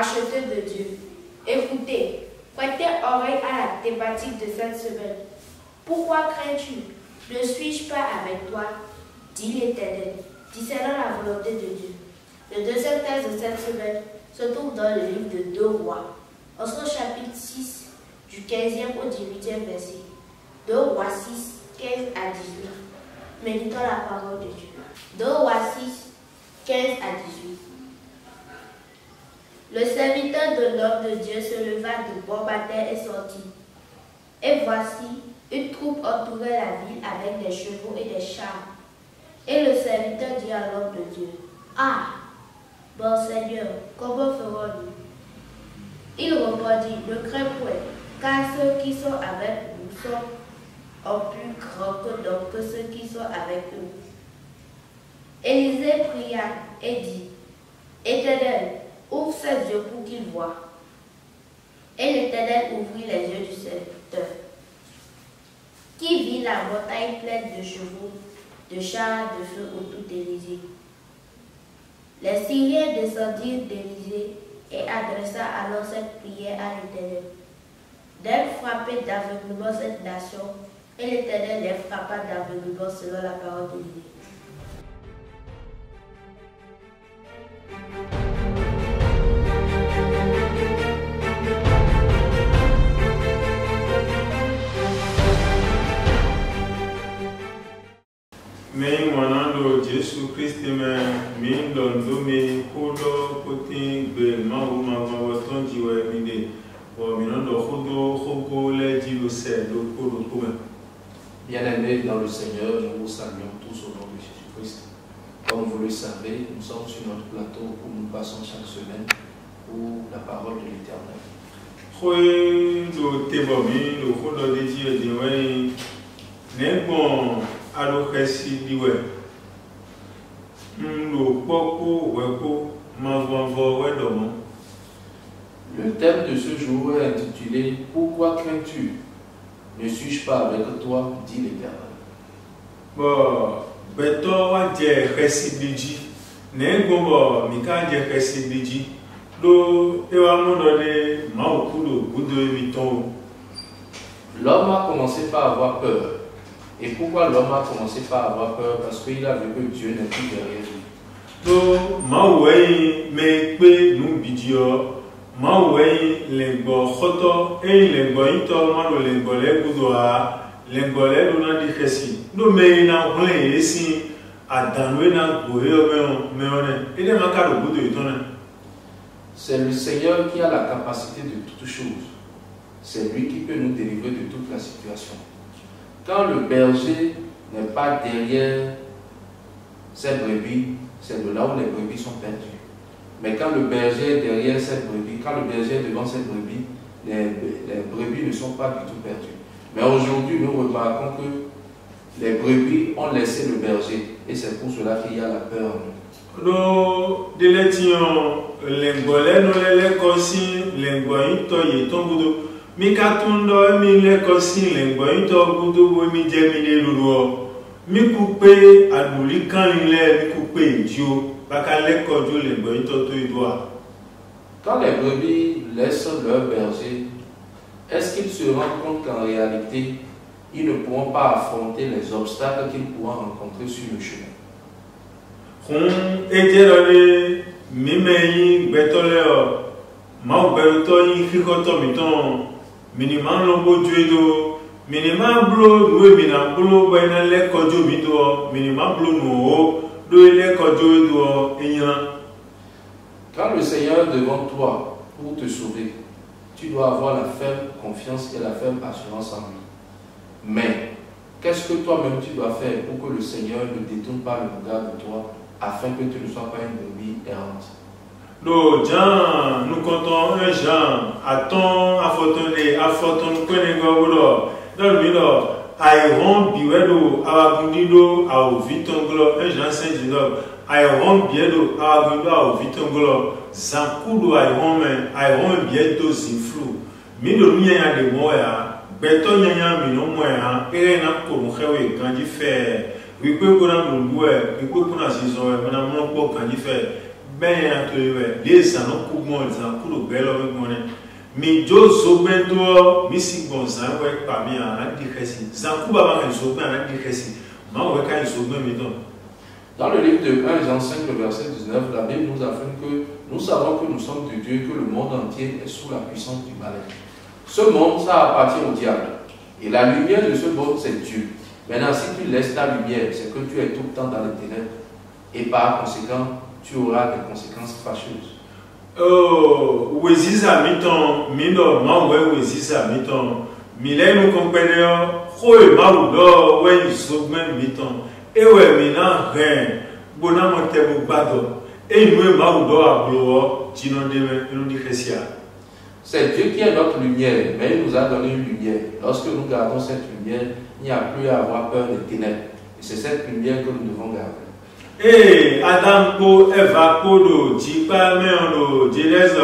racheteux de Dieu. Écoutez, prêtez oreille à la thématique de cette semaine. Pourquoi crains-tu? Ne suis-je pas avec toi? Dit l'Éternel, discernant la volonté de Dieu. Le deuxième texte de cette semaine se trouve dans le livre de 2 Rois, en son chapitre 6, du 15e au 18e verset. 2 Rois 6, 15 à 18. Méditons la parole de Dieu. 2 Rois 6, 15 à 18. Le serviteur de l'homme de Dieu se leva de bon matin et sortit. Et voici, une troupe entourait la ville avec des chevaux et des chars. Et le serviteur dit à l'homme de Dieu, « Ah, bon Seigneur, comment ferons-nous » Il répondit, « Ne crains point, car ceux qui sont avec nous sont en plus grands que ceux qui sont avec eux. » Élisée pria et dit, « Éternel, ouvre ses yeux pour qu'il voie. » Et l'Éternel ouvrit les yeux du serviteur, qui vit la montagne pleine de chevaux, de chars, de feu autour d'Élisée. Les Syriens descendirent d'Élisée et adressa alors cette prière à l'Éternel. D'elle frapper d'aveuglement cette nation, et l'Éternel les frappa d'aveuglement selon la parole d'Élisée. Mais mon Jésus-Christ, mais l'on me kodo côté belma ou ma voiton diwe mide ou minon do kodo koko le dieu c'est do kodo comme. Bien-aimés dans le Seigneur, nous vous saluons tous au nom de Jésus-Christ. Comme vous le savez, nous sommes sur notre plateau où nous passons chaque semaine pour la parole de l'Éternel. Khoy do tebomi do kodo de dieu diwe ne bon alo kasi diwe. Le thème de ce jour est intitulé « Pourquoi crains-tu? Ne suis-je pas avec toi? Dit l'Éternel. » Bon, beto wa je resibiji. Ne gombo mika je resibiji. Do ewa mondo de maokudo gudo emiton. L'homme a commencé par avoir peur. Et pourquoi l'homme a commencé par avoir peur? Parce qu'il a vu que Dieu n'est plus derrière lui. Donc, Maoué, mais que nous bidions, Maoué, les bochoto, et les boïto, mano les bolets, boudoa, les bolets, on a dit que si. Nous, mais il a un point ici, à Danoué, n'a pas mais on est. Il est marqué au bout de l'étonnement. C'est le Seigneur qui a la capacité de toutes choses. C'est lui qui peut nous délivrer de toute la situation. Quand le berger n'est pas derrière ses brebis, c'est de là où les brebis sont perdues. Mais quand le berger est derrière cette brebis, quand le berger est devant cette brebis, les brebis ne sont pas du tout perdues. Mais aujourd'hui, nous remarquons que les brebis ont laissé le berger. Et c'est pour cela qu'il y a la peur en nous. Nous, les bolets, nous les consignes, les boïtos, ils tombent. Mi katundo mi le kosi le gboyito gudu mi jemi le lulu mi coupe aduli kan le mi coupe dio baka le kojo le gboyito to idoa. Quand les brebis laissent leur berger, est-ce qu'ils se rendent compte qu'en réalité ils ne pourront pas affronter les obstacles qu'ils pourront rencontrer sur le chemin? Kon ejerole mi meyi gbetole ma oberuto yin fikoto miton minimum logo judo minimum blo nous minimum blo bena le kojo mido minimum blo no do le kojo do eyan. Quand le Seigneur est devant toi pour te sauver, tu dois avoir la ferme confiance et la ferme assurance en lui. Mais qu'est-ce que toi-même tu dois faire pour que le Seigneur ne détourne pas le regard de toi afin que tu ne sois pas une brebis errante? Do Jean, nous comptons un Jean, attends, à photon, nous connaissons godo, dans le milieu, aéron, biwedo, awagundido, à vitonglo, un Jean Saint-Dinob, aéron, biedo, awagundo, à vitonglo, zankudo, aéron, biedo, ziflou, mino, mia, de moya, beton, yanya, mino, moya, et n'a pas de quand il fait, oui, peut qu'on a le loué, oui, peut qu'on a saison, madame, mon pot, quand il fait. ben les anneaux couvrent les anneaux belles mais Joe Zobendo, Missy Gonzan, parmi un anti-Christi. Zankouba va résoudre un anti-Christi. Dans le livre de 1 Jean 5, le verset 19, la Bible nous affirme que nous savons que nous sommes de Dieu, que le monde entier est sous la puissance du malin. Ce monde, ça appartient au diable. Et la lumière de ce monde, c'est Dieu. Maintenant, si tu laisses ta lumière, c'est que tu es tout le temps dans les ténèbres. Et par conséquent, tu auras des conséquences fâcheuses. Oh, Wezisa miton, mindo, mawe Wezisa miton, milenu compagnon, hoe maudo, we zogmen miton, ewe mina ren, bonamo tebo bado, et nous maudo a bloa, tinondeme, nous dit Christia. C'est Dieu qui est notre lumière, mais il nous a donné une lumière. Lorsque nous gardons cette lumière, il n'y a plus à avoir peur des ténèbres. Et c'est cette lumière que nous devons garder. Et Adam ko Eva ko do jipa me ono Genèse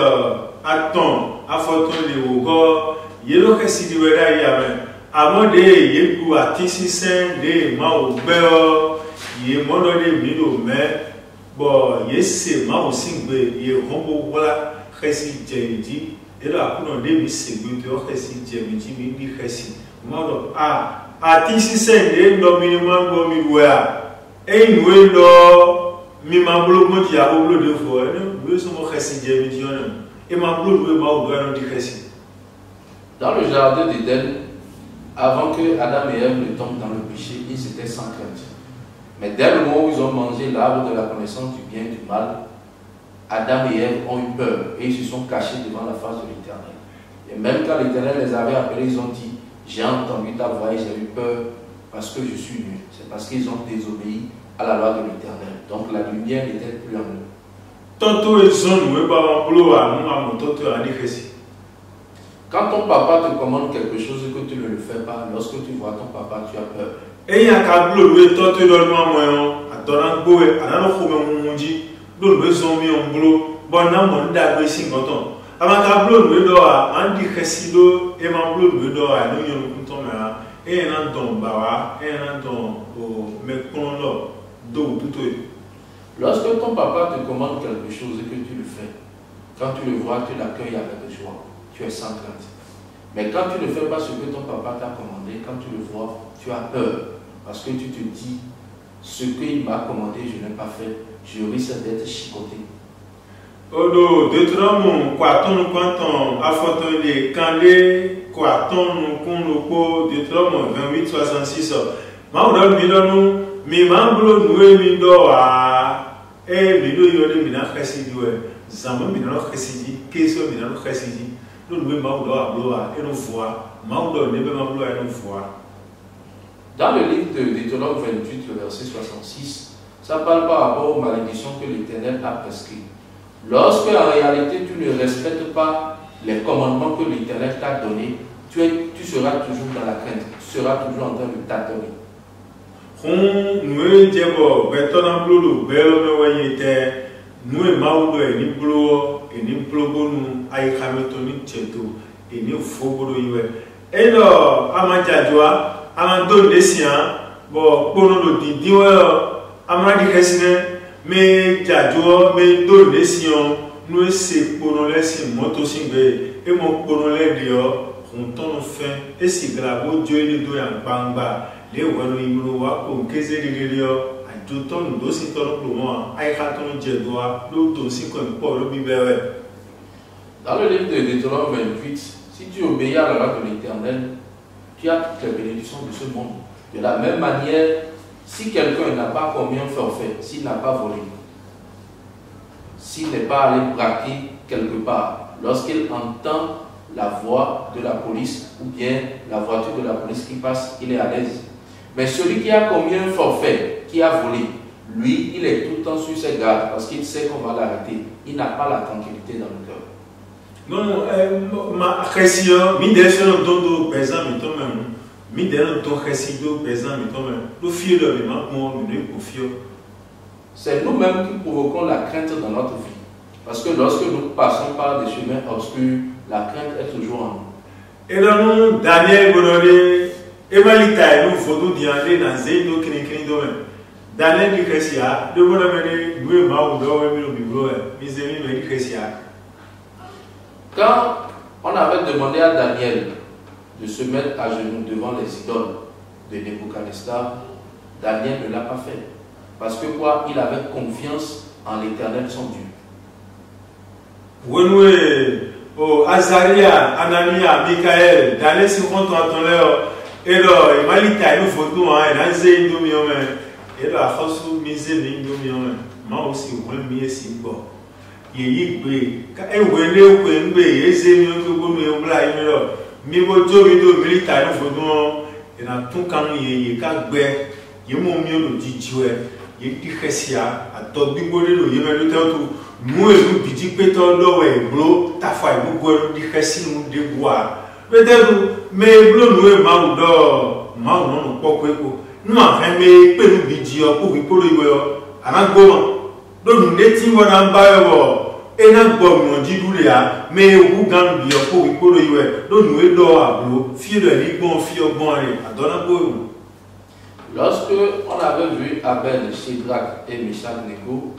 aton afoton le wogo yelo kesi di weda yamen amode yeku atisi sen de ma obeo ye mono de mido me bo yese ma osingbe ye hombo wala kesi jeji elo akuno de mi segbe to kesi jeji mi di kesi modo atisi sen de no minimum go mi wa et nous mi mablo mo ti ablo de fo nous sommes chrétiens et mablo nous ma ouvert di chrétien. Dans le jardin d'Éden, avant que Adam et Ève ne tombent dans le péché, ils étaient sans crainte. Mais dès le moment où ils ont mangé l'arbre de la connaissance du bien et du mal, Adam et Ève ont eu peur et ils se sont cachés devant la face de l'Éternel. Et même quand l'Éternel les avait appelés, ils ont dit: j'ai entendu ta voix et j'ai eu peur parce que je suis nu. C'est parce qu'ils ont désobéi à la loi de l'Éternel. Donc la lumière n'était plus en eux. Quand ton papa te commande quelque chose et que tu ne le fais pas, lorsque tu vois ton papa, tu as peur. Lorsque ton papa te commande quelque chose et que tu le fais, quand tu le vois, tu l'accueilles avec joie, tu es sans crainte. Mais quand tu ne fais pas ce que ton papa t'a commandé, quand tu le vois, tu as peur. Parce que tu te dis, ce qu'il m'a commandé, je n'ai pas fait, je risque d'être chicoté. Odo, Deutéronome, Quaton, Quanton, Afoton, les Candé, Quaton, Kounoko, Deutéronome 28, 66. Maudon, Milon, Mimamblo, Noué, Mindo, et Mido, Yodé, Mina, Chessidoué, Zaman, Mina, Chessidi, Kesso, Mina, Chessidi, nous nous Maudo, Abloa, et nous voix, Maudo, Nebe, Mamblo, et nous voix. Dans le livre de Deutéronome 28, le verset 66, ça parle par rapport aux malédictions que l'Éternel a prescrites. Lorsque en réalité tu ne respectes pas les commandements que l'Éternel t'a donnés, tu seras toujours dans la crainte, tu seras toujours en train de tâtonner. Mais Dieu me donne les siens, nous c'est pour nous laisser monter et mon pour nous les on tourne fin et si grave Dieu les doit en bamba les ouanu imroa comme qu'est-ce que les a tout ton dossier ton pour moi a ton Dieu doit l'autre aussi comme Paul le Bible. Dans le livre de Deutéronome 28, si tu obéis à la loi de l'Éternel, tu as toutes les bénédictions de ce monde. De la même manière, si quelqu'un n'a pas commis un forfait, s'il n'a pas volé, s'il n'est pas allé braquer quelque part, lorsqu'il entend la voix de la police ou bien la voiture de la police qui passe, il est à l'aise. Mais celui qui a commis un forfait, qui a volé, lui, il est tout le temps sur ses gardes parce qu'il sait qu'on va l'arrêter. Il n'a pas la tranquillité dans le cœur. Non, ma question, mi descend dans le présent, mais toi même. C'est nous-mêmes qui provoquons la crainte dans notre vie. Parce que lorsque nous passons par des chemins obscurs, la crainte est toujours en nous. Et dans nous, Daniel Bonoré, Emalita, nous faut nous dire dans Zéno Kinikini domaine. Daniel dit Chrétien, de mon ami, nous, Mao, quand on avait demandé à Daniel de se mettre à genoux devant les idoles de Nebuchadnezzar, Daniel ne l'a pas fait. Parce que quoi? Il avait confiance en l'Éternel, son Dieu. Azaria, Anania, Michael, Daniel, si on entend l'heure, et là, il m'a dit qu'il y a une photo, il a zé indomion, et là, il faut miser l'indomion, moi aussi, on va miser si bon. Il y a un peu, il y a un peu, mi bo jo mi do militaire fodo e na tun kanu ye ka gbe ye mo mi o jijiwe ye ti khesia atogbi gbole lo ye me lo te to mu e lu biji pe to lo we bro ta fa e gbogbo di khesi mu de boa pe te lu me bro nu e ma u no po ko eko nu a fe me pe lu biji o ko wi poro iwe o ana gbo mo do nu le ti mo na ba e wo et n'a pas mangé du lait, mais au gang bien pour y aller. Donc nous aidons à l'eau, fier de l'ibon, fier bon aller. Adonne pour nous. Lorsque on avait vu Abel, Shadrach et Meshach Nego,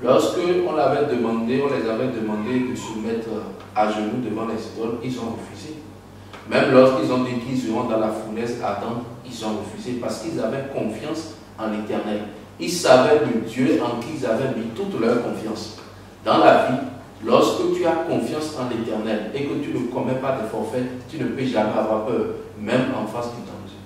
lorsque on les avait demandé de se mettre à genoux devant les idoles, ils ont refusé. Même lorsqu'ils ont dit qu'ils iront dans la fournaise ardente, ils ont refusé parce qu'ils avaient confiance en l'Éternel. Ils savaient le Dieu en qui ils avaient mis toute leur confiance. Dans la vie, lorsque tu as confiance en l'Éternel et que tu ne commets pas de forfait, tu ne peux jamais avoir peur, même en face du danger.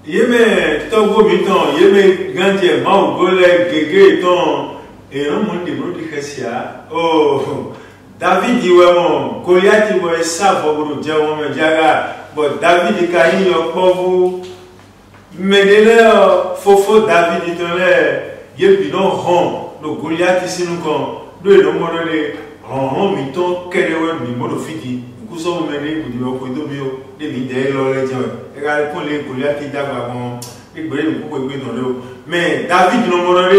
Yéme, togo miton, yéme, gandie, mao, gole, gege, ton, et non, mon démon de Chrétien. Oh, David dit, ouais, mon, Goliath, il va ça, pour vous dire, mon diaga, bon, David, il a eu un pauvre, mais là, faux, David, il est là, il non rond, le Goliath, ici, nous, quand, le nombre de en miton kerewe mi modo fiti kuso mene budi o ko do bio de mi de lo le jo e ga ko le Goliath dagba bon e gbere mi ko gbe don lo mais David no mo re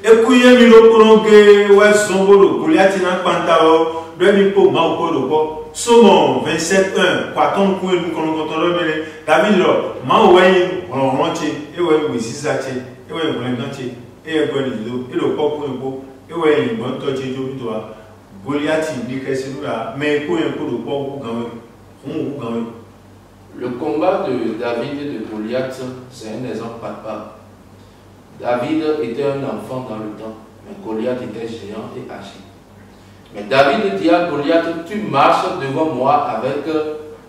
e ku ye mi lo ko ge wa zombo lo Goliath na panta o do mi po ma ko lo ko Sommon 27:1 kwaton ku e ko no ko lo mele David lo ma o wa yin ron che e wa wi sisa che e wa yin ko che e gbo ni lo e lo ko ko et ouais, il bon toi tu dois Goliath dit que c'est nous là mais pour un coup de poing le combat de David et de Goliath, c'est un exemple papa. David était un enfant dans le temps, mais Goliath était géant et âgé. Mais David dit à Goliath, tu marches devant moi avec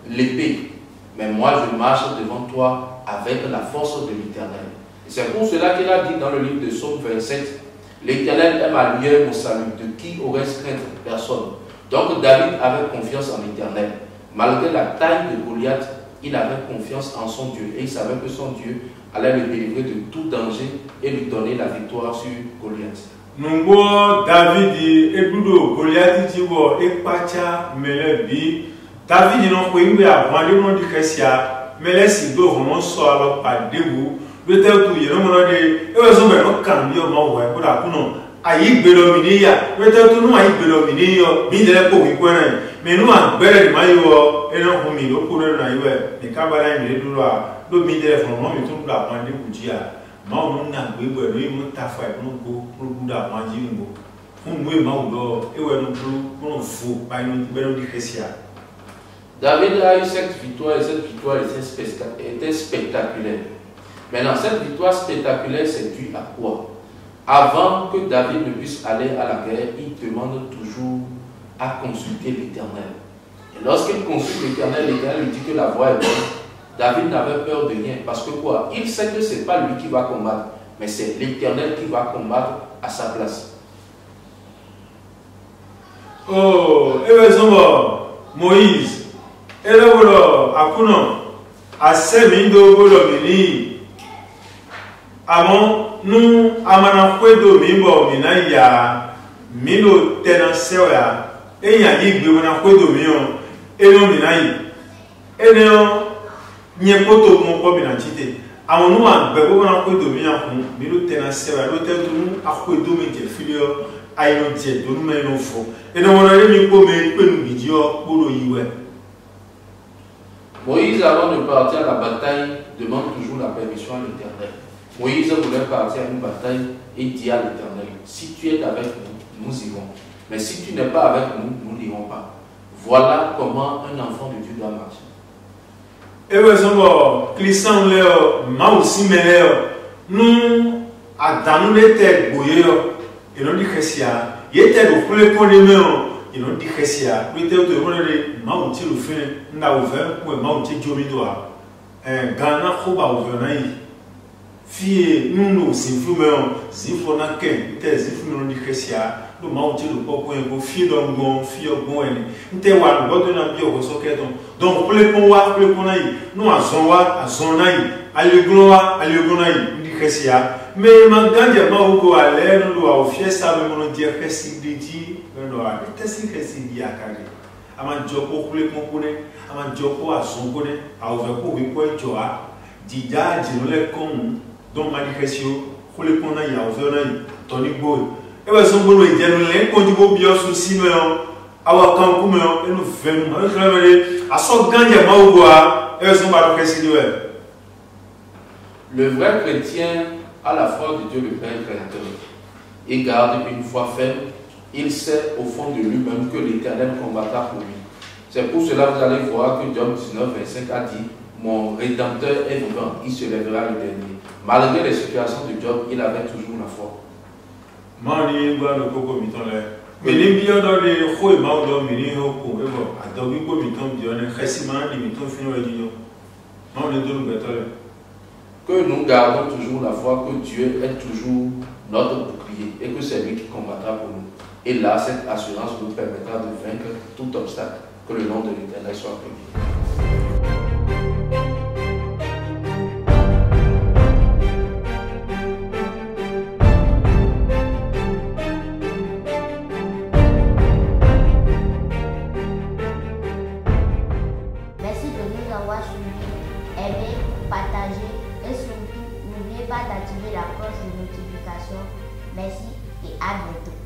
l'épée, mais moi je marche devant toi avec la force de l'Éternel. Et c'est pour cela qu'il a dit dans le livre de Psaume 27, l'Éternel est ma lumière, mon salut. De qui aurait-ce crainte? Personne. Donc David avait confiance en l'Éternel. Malgré la taille de Goliath, il avait confiance en son Dieu. Et il savait que son Dieu allait le délivrer de tout danger et lui donner la victoire sur Goliath. Nous David dit, écoute, Goliath dit, et pacha, mais bi. David non pas eu à vendre le nom du Chrétien, mais laisse do vraiment soit alors pas debout. Le tel tout, il y a un moment de, et les hommes ont cambié au moment où ils pour la punon. Aïe belominia, le tel tout nous aïe belominia, mine de la peau qui connaît. Mais nous en belle de maillot, et non pour mille, pour le naïve, les cabarets, les douleurs, le mine de la vraiment, mais tout la prendre pour dire. Moi, on a besoin de nous, ta foi, pour nous d'apprendre. Pour nous, Maudo, et ouais, nous, pour nous fou, par une belle Chrétien. David a eu cette victoire, et cette victoire était spectaculaire. Maintenant, cette victoire spectaculaire, c'est dû à quoi? Avant que David ne puisse aller à la guerre, il demande toujours à consulter l'Éternel. Et lorsqu'il consulte l'Éternel, l'Éternel lui dit que la voie est bonne. David n'avait peur de rien. Parce que quoi? Il sait que ce n'est pas lui qui va combattre, mais c'est l'Éternel qui va combattre à sa place. Oh, et Moïse, et là, voilà, à Semindo, Bolomini. Avant, nous, à Manafouedo, Mimbo, Minaya, Milo, Tenasea, et Yanik, Manafouedo, Mion, et non Minaï, et non, Niepoto, mon probinantité. Avant nous, à Bebo, Manafouedo, Milo, Tenasea, l'hôtel de nous, à Fouedo, Métier, Filio, Aïno, Jet, nous menons faux. Et non, on a mis pour mes peines vidéo pour le Yue. Moïse, avant de partir à la bataille, demande toujours la permission à l'Éternel. Moïse voulait partir à une bataille et dit à l'Éternel, si tu es avec nous, nous irons. Mais si tu n'es pas avec nous, nous n'irons pas. Voilà comment un enfant de Dieu doit marcher. Et vous savez, Christian, moi aussi, mais nous, dans nos têtes, et nous disons que c'est ça. Il était au premier point de main, et nous disons que c'est ça. Il était au premier point de main, nous avons fait, nous avons fait, nous avons fait, nous avons fait, Ghana, nous avons fait, fille, nous, c'est fumeur, c'est fumeur, c'est fumeur, nous disons que c'est ça. Nous avons fait, nous avons fait, fille d'homme, fille d'homme, nous avons fait, nous avons fait, donc, pour les points, nous avons fait, mais maintenant, il y a un peu à l'air, nous avons fait ça, nous avons dit que c'est dit, nous avons dit que c'est dit à Kari. À ma job pour les components, à ma job pour à son connaît, à ouvrir pour les points de joie, d'idées, de les cons, dont ma discrétion, pour les points, il y a ouvert, Tony Boy. Et bien, son boulot est bien, nous l'avons dit, bien souci, mais à Cancun, et nous venons, à son gagne, il y a un peu et son ballon précis. Le vrai chrétien a la foi de Dieu le Père Créateur et garde une foi ferme. Il sait au fond de lui-même que l'Éternel combattra pour lui. C'est pour cela que vous allez voir que Job 19, 25 a dit « Mon Rédempteur est vivant, il se lèvera le dernier. » Malgré les situations de Job, il avait toujours la foi. Mais les biens dans les hauts et morts dans les hauts pour eux, à dormir comme ils tombent, ils ont récemment limité au final de l'union. Que nous gardons toujours la foi que Dieu est toujours notre bouclier et que c'est lui qui combattra pour nous. Et là, cette assurance nous permettra de vaincre tout obstacle. Que le nom de l'Éternel soit béni. Merci de nous avoir suivis. Aimez, partagez et surtout, n'oubliez pas d'activer la cloche de notification. Merci et à bientôt.